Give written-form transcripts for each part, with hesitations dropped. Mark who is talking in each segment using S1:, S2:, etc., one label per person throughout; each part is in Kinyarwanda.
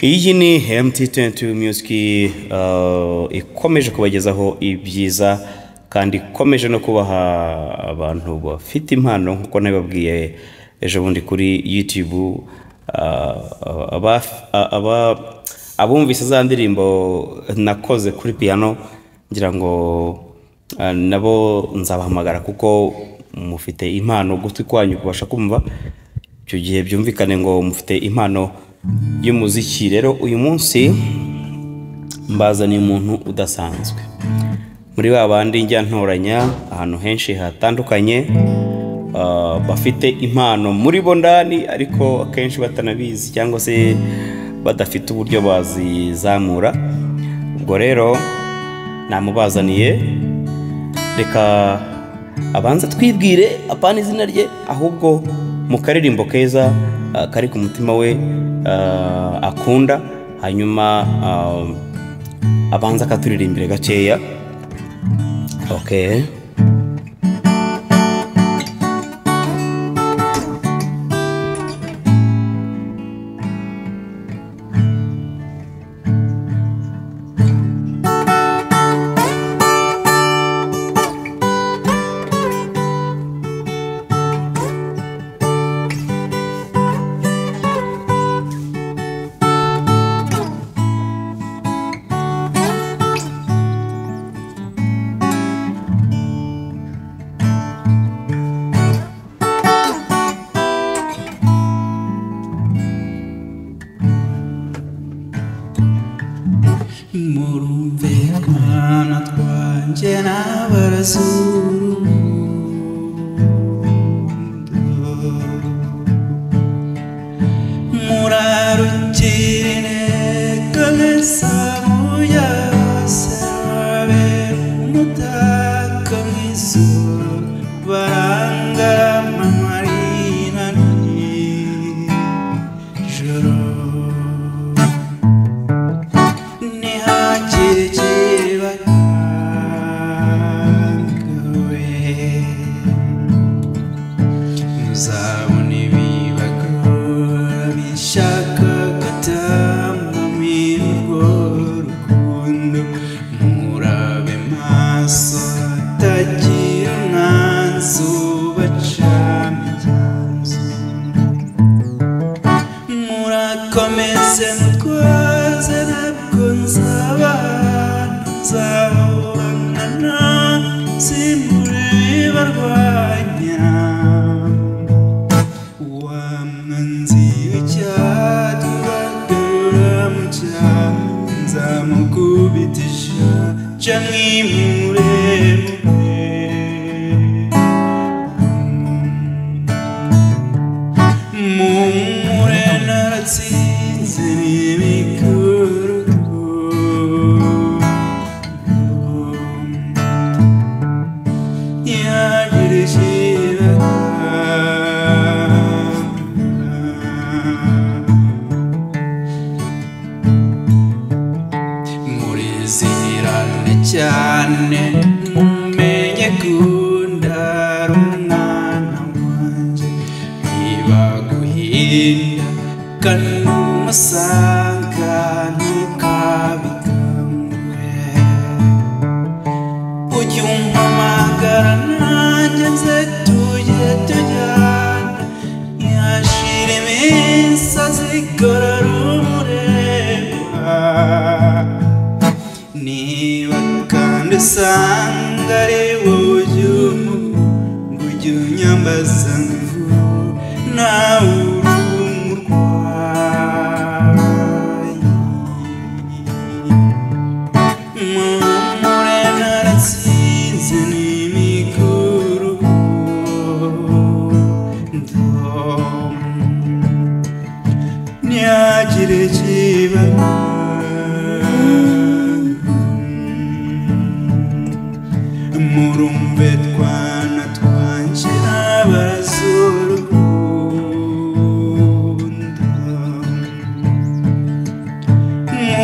S1: Iyi ni MT22 Music ikomeje kubagezaho ibyiza kandi ikomeje no kubaha abantu bafite impano nkuko nababwiye ejo bundi kuri YouTube abumvise za ndirimbo nakoze kuri piano ngira ngo nabo nzabahamagara kuko mufite impano gutwi kwanyu kubasha kumva icyo gihe byumvikane ngo mufite impano y'umuziki. Rero uyu munsi mbazaniye umuntu udasanzwe muri babandi njya ntoranya ahantu henshi hatandukanye bafite impano muri bo ndani ariko akenshi batanabizi cyangwa se badafite uburyo bazizamura. Ubwo rero namubazaniye, reka abanza twibwire apana izina rye ahubwo mu karirimbo keza kari ku mutima we akunda, hanyuma abanza katuririmbire gakeya. Okay.
S2: Murumvikana twanje n'abarazuru murarukirine kalesamuya sabe mutaka mwisura barangara mamarina ni joro Komeze mutwaze ntabwo nzabanana simbure bibarwanya wa mwanzi w'icyatubagara mu cyaro nzamukubitisha ca mwimuremure mumure naratsinze cyane mumenye kundara umwana wanje ntibaguhinda kandi umusanga ntukabikamwe ujye umpamagara nanjye nze tujye tujyana yashira iminsi azigorora umureba niba kandi usanga ari wowe ujya unyambaza ngo nawe uri umurwayi mumure naratsinze n'imikuru ntihagire ikibazo murumve twana twanje n'abarazuru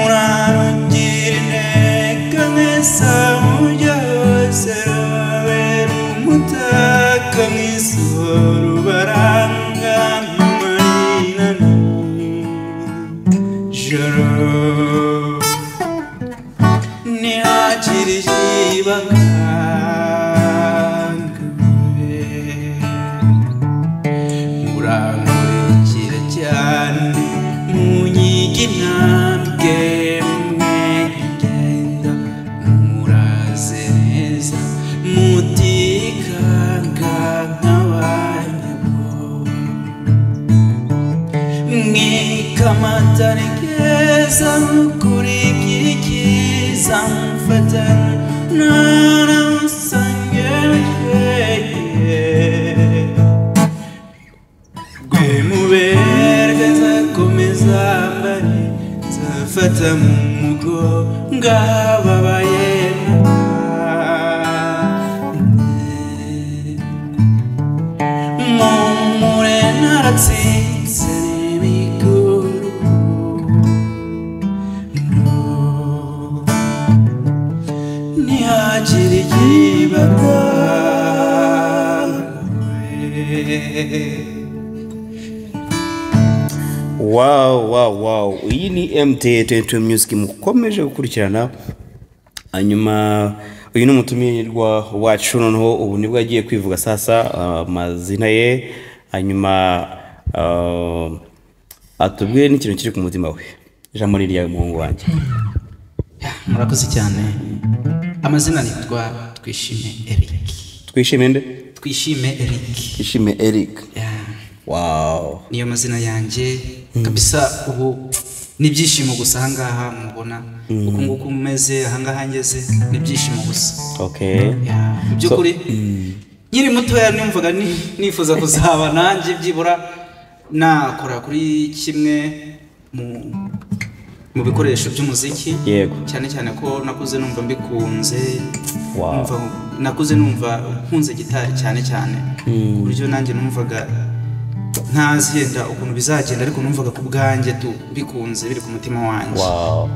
S2: murarugire intege mwese mujya hose babera umutaka mw'isoro baranga mu marina joro neza kuri byikiza mfata narasange gwe muberwe nzakomeza mbari nzafata mu mugo ngababaye mumure naratsinze n'ibiguru ntihagire ikibaga.
S1: Wow. Iyi ni MT22 Music mukomeje gukurikirana. Hanyuma uyu ni umutumirwa wacu noneho ubu nibwo agiye kwivuga sasa amazina ye. Hanyuma atubwire n'ikintu kiri ku mutima we. Ijambo ni rya muhungu wanjye.
S2: Murakoze cyane. Amazina nitwa Twishime Eric.
S1: Twishime nde?
S2: Twishime Eric.
S1: Twishime Eric. Wow.
S2: Niyo mazina yanjye kabisa. Ubu nibyishimo gusa ahangaha mubona uko nguko umeze ahangaha ngeze nibyishimo gusa.
S1: Okay.
S2: Byukuri nyiri mutoya numvaga nifuza kuzaba nanjye byibura nakora kuri kimwe mu bikoresho by'umuziki.
S1: Yego.
S2: Cyane ko nakuze numva mbikunze.
S1: Wow.
S2: Nakuze numva nkunze gitari cyane ku buryo nanjye numvaga ntaziyenda ukuntu bizagenda ariko numvaga ku bwanjye tu bikunze biri ku mutima wanjye.
S1: Wow.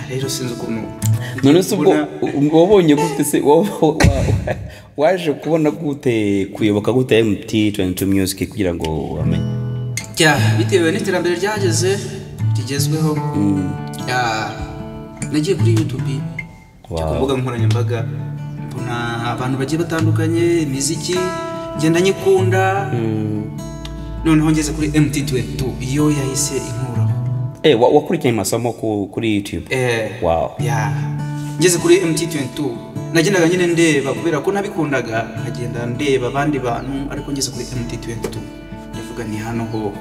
S2: Rero sinzi ukuntu
S1: none se wabonye gute se waje kubona gute kuyoboka gute MT22 Music kugira ngo wamenye?
S2: Bitewe n'iterambere rigezweho. Nagiye kuri YouTube ku mbuga nkoranyambaga mbona abantu bagiye batandukanye imiziki ngenda nyikunda. Noneho ngeze kuri MT22 iyo yahise inkuraho.
S1: Wakurikiranye amasomo kuri YouTube? Wow.
S2: Ngeze kuri MT22 nagendaga nyine ndeba kubera ko nabikundaga nkagenda ndeba abandi bantu ariko ngeze kuri MT22 ndavuga ni hano ho.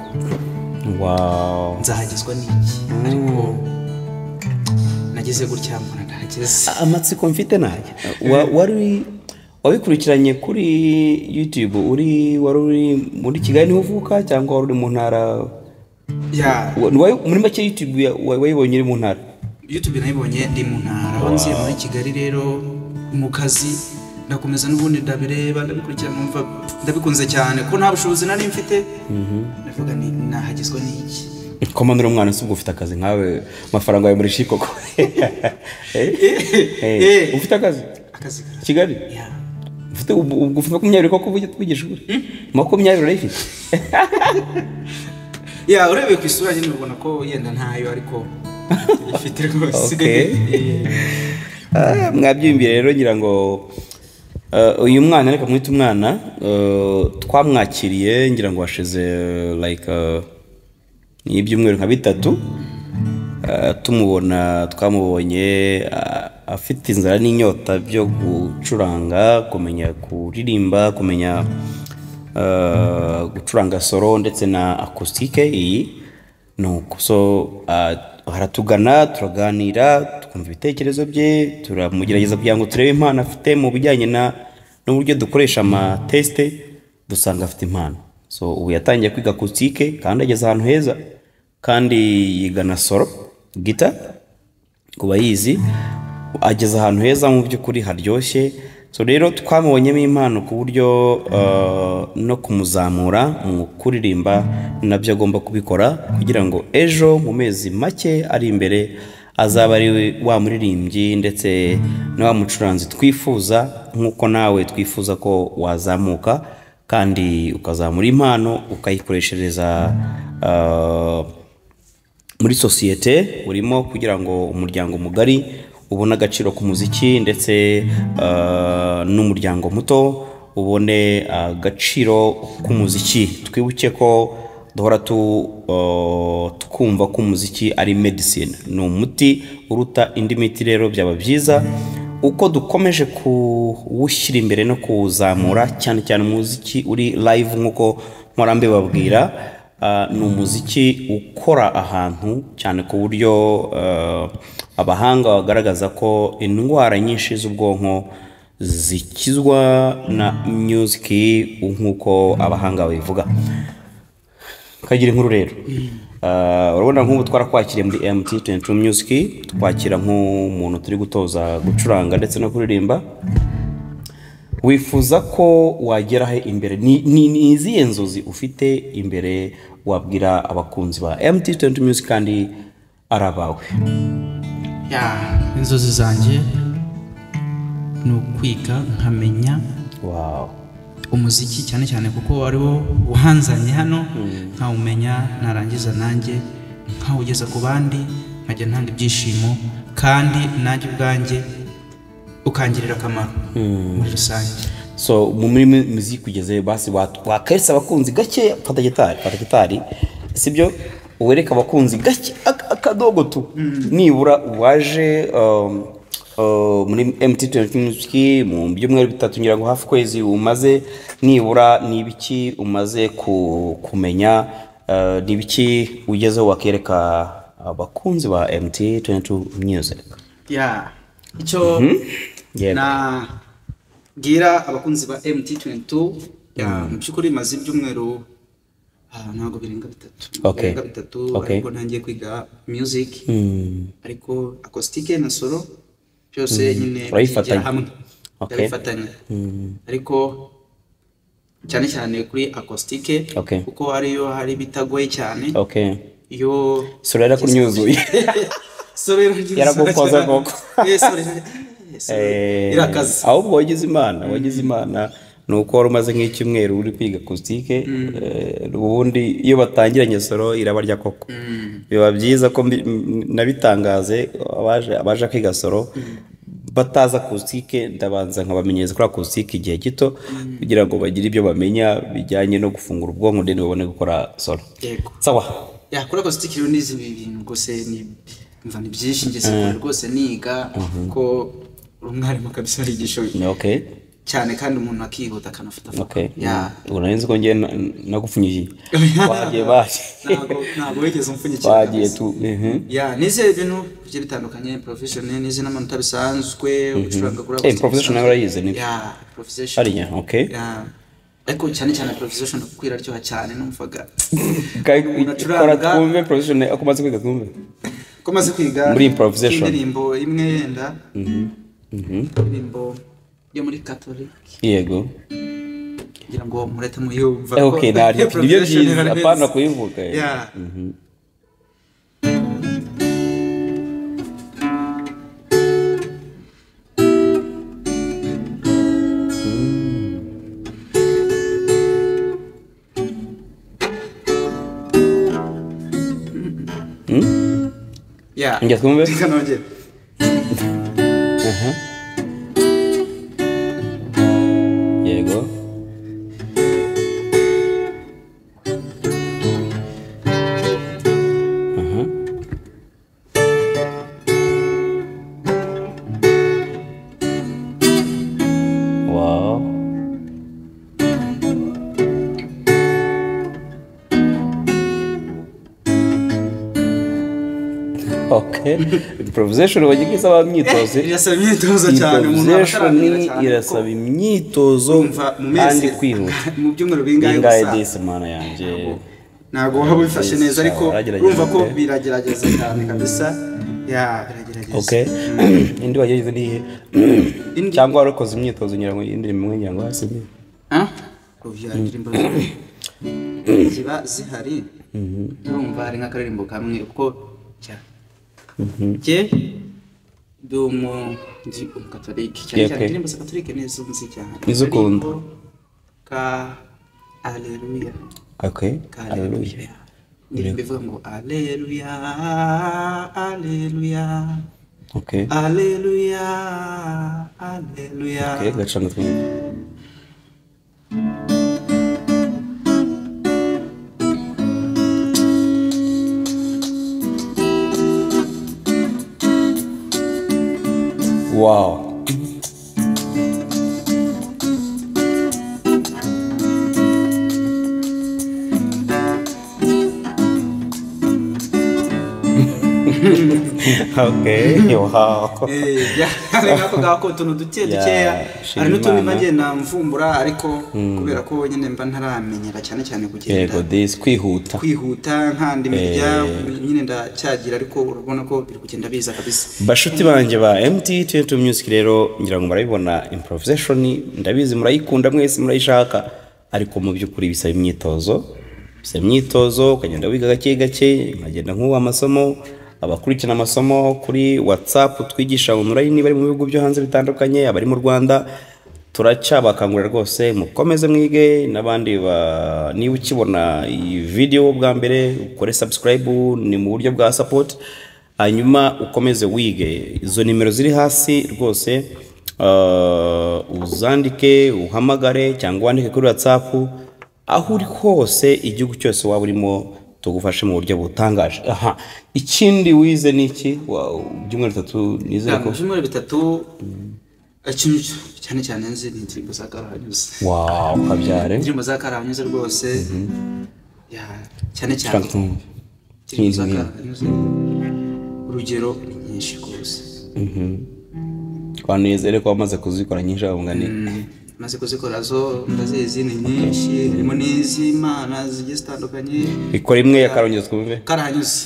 S1: Wow.
S2: Nzahagezwa n'iki ariko nageze gutya mbona ndahageze.
S1: Amatsiko mfite naje wabikurikiranye kuri YouTube wari muri Kigali niho uvuka cyangwa wari mu ntara? Muri make YouTube wayibonye uri mu ntara?
S2: YouTube nayibonye ndi mu ntara. Aho nziye muri Kigali rero mu kazi ndakomeza n'ubundi ndabireba ndabikurikirana numva ndabikunze cyane ko nta bushobozi nari mfite. Ndavuga ni nahagezwa n'iki.
S1: Komandira umwana se ubwo ufite akazi nkawe amafaranga yawe muri shikoko? Ufite akazi Kigali? Ufite ubwo 20 ko kuvugisha ukuri? 20 urayifite?
S2: Urebe ku isura nyine ubona ko yenda ntayo ariko ifite rwose.
S1: Mwabyimbiye rero ngira ngo uyu mwana reka mwita umwana twamwakiriye ngira ngo washize like ibyumweru nka 3 tumubona twamubonye afite inzara n'inyota byo gucuranga kumenya kuririmba kumenya gucuranga solo ndetse na acoustique. Iyi nuko so haratugana turaganira tukumva ibitekerezo bye turamugerageza kugira ngo turebe impano afite mu bijyanye n'uburyo dukoresha ama test dusanga afite impano. So ubu yatangiye kwiga acoustique kandi ageze ahantu heza kandi yiga na solo guitar kuba yizi ageze ahantu heza mu by'ukuri haryoshye. So rero twamubonyemo impano ku buryo no kumuzamura mu kuririmba nabyo agomba kubikora kugira ngo ejo mu mezi make ari imbere azaba ari wa muririmbyi ndetse na wa mucuranzi twifuza nkuko nawe twifuza ko wazamuka kandi ukazamura impano ukayikoreshereza muri societe urimo kugira ngo umuryango mugari ubone agaciro ku muziki ndetse n'umuryango muto ubone agaciro ku muziki. Twibuke ko duhora tukumva ko umuziki ari medicine, ni umuti uruta indi miti. Rero byaba byiza uko dukomeje kuwushyira imbere no kuwuzamura cyane cyane umuziki uri live nkuko Morambe babwira ni umuziki ukora ahantu cyane ku buryo abahanga bagaragaza ko indwara nyinshi z'ubwonko zikizwa na music nk'uko abahanga babivuga. Kagira inkuru rero, urabona nk'ubu twarakwakiriye muri MT22 Music, twakira nk'umuntu turi gutoza gucuranga ndetse no kuririmba. Wifuza ko wagera he imbere? Ni izihe nzozi ufite imbere wabwira abakunzi ba MT22 Music kandi arabawe?
S2: Inzozi zanjye ni ukwiga nkamenya umuziki cyane cyane kuko ariwo uhanzanye hano, nkawumenya narangiza nanjye nkawugeza ku bandi, nkajya ntanga ibyishimo kandi nanjye ubwanjye ukangirira akamaro muri rusange.
S1: So muri muziki kugeze basi wakarisa abakunzi gake, fata gitari sibyo, uwereka abakunzi gake akadogo tu, nibura waje muri MT22 Music mu byumweru bitatu ngira ngo hafi kwezi umaze, nibura nibiki umaze kumenya, nibiki ugezeho wakereka abakunzi ba MT22 Music?
S2: Icyo na gira abakunzi ba MT22 mu byukuri maze ibyumweru ntabwo birenga bitatu, ariko ntangiye kwiga music, ariko acoustic na solo byose nyine bigira hamwe, ndabifatanya, ariko cyane cyane kuri acoustic kuko hari bitagoye cyane. Iyo
S1: solo yarakunyuzuye
S2: solo
S1: yaragukoza koko,
S2: irakaze.
S1: Ahubwo wagize imana nuko wari umaze nk'icyumweru uri kwiga acoustic, ubundi iyo batangiranye solo irabarya koko. Biba byiza ko nabitangaze abaje kwiga solo bataza acoustic, ndabanza nkabamenyeza kuri acoustic igihe gito kugira ngo bagire ibyo bamenya bijyanye no gufungura ubwonko ndende babone gukora solo. Sawa,
S2: kuri acoustic rero nizi ibintu rwose ni byinshi ngeze rwose niga ko umwarimu kabisa arigisha cyane kandi umuntu akihuta akanafata.
S1: Uranenze ko ngiye nagupfunyiye wagiye
S2: ntabwo wigeze umfunyikira
S1: wagiye tu
S2: nize ibintu bigiye bitandukanye, professional nize n'amanota bisanzwe, ucuranga kuri
S1: professional urayize ni
S2: professional ariko cyane professional kukwira ryo cyane numvaga
S1: kora twumve professional akumaze kwiga twumve
S2: komaze kwiga
S1: muri professional
S2: indirimbo imwe yenda indirimbo yo muri Catholic.
S1: Yego,
S2: ngira ngo murete muyumva.
S1: Nibyo byiza apana kuyivuga. Njya twumve. Yego. Wow. Improvisation wagiye isaba imyitozo.
S2: Irasaba imyitozo cyane,
S1: umuntu irasaba imyitozo kandi kwihuta.
S2: Mu byumweru bingahe
S1: gusa mana yanjye
S2: ntago waba bifashe neza, ariko urumva ko biragerageza cyane kabisa. Biragerageza.
S1: Indi wageze ni cyangwa warakoze imyitozo ngira ngo indirimbo imwe ngira ngo hasi
S2: indirimbo ziba zihari, urumva ari nk'akaririmbo kamwe uko ndi umukatolike cyane cyane indirimbo za Katolike nizo nzi cyane,
S1: nizo ukunda
S2: ka Alleluia.
S1: Alleluia.
S2: Bivuga ngo Alleluia, Alleluia. Alleluia, Alleluia.
S1: Gacana twumve. Wow. Okay, wow.
S2: Ngako gako tuntu dukeya ari n'utundi magenda mvumbura ariko kubera ko nyine mba ntaramenyera cyane kugenda
S1: yego this kwihuta
S2: nkandi mirya nyine ndacyagira ariko urabona ko biri kugenda biza kabisa.
S1: Bashuti banje ba MT22 Music rero ngira ngo murabibona improvisation ndabizi murayikunda mwese murayishaka ariko mu by'ukuri bisaba imyitozo ukagenda wiga gake nkagenda nk'uwa amasomo abakurikirana amasomo kuri WhatsApp twigisha online bari mu bihugu byo hanze bitandukanye abari mu Rwanda turacabakangurira rwose mukomeze mwige n'abandi niba ukibona iyi video bwa mbere ukore subscribe ni mu buryo bwa support hanyuma ukomeze wige izo nimero ziri hasi rwose uzandike uhamagare cyangwa wandike kuri WhatsApp aho uri hose igihugu cyose waba urimo tugufashe mu buryo butangaje. Aha ikindi wize niki byumwe 3 nizere ko
S2: byumwe 3 cyane nzi n'indirimbo za Karahanyuze.
S1: Wow kabyare
S2: indirimbo za Karahanyuze rwose cyane indirimbo za Karahanyuze urugero ni nyinshi rwose.
S1: Kwanezere ko wamaze kuzikora nyinshi abungane
S2: maze kuzikora zo ndazizi ni nyinshi harimo n'iz'Imana zigiye zitandukanye.
S1: Ikora imwe ya Karahanyuze twumve.
S2: Karahanyuze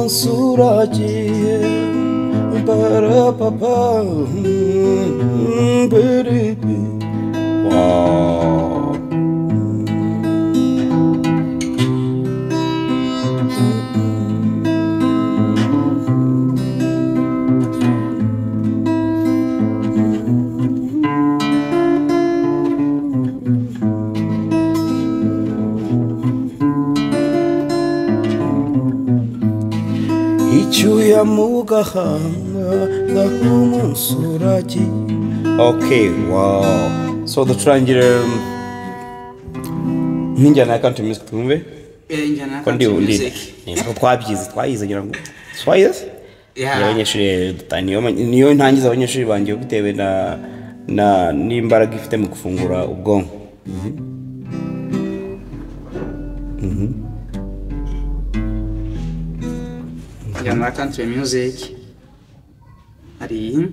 S1: Surajiye para papa baby wow Okay, wow. So the triangular ninjana ya country music tumve?
S2: Ninjana ya country music.
S1: Twayize ngira ngo. Twayize? Abanyeshuri niyo ntangiza abanyeshuri bangiye bitewe na n'imbaraga ifite mu gufungura ubwonko.
S2: Ninjana ya country music. Ari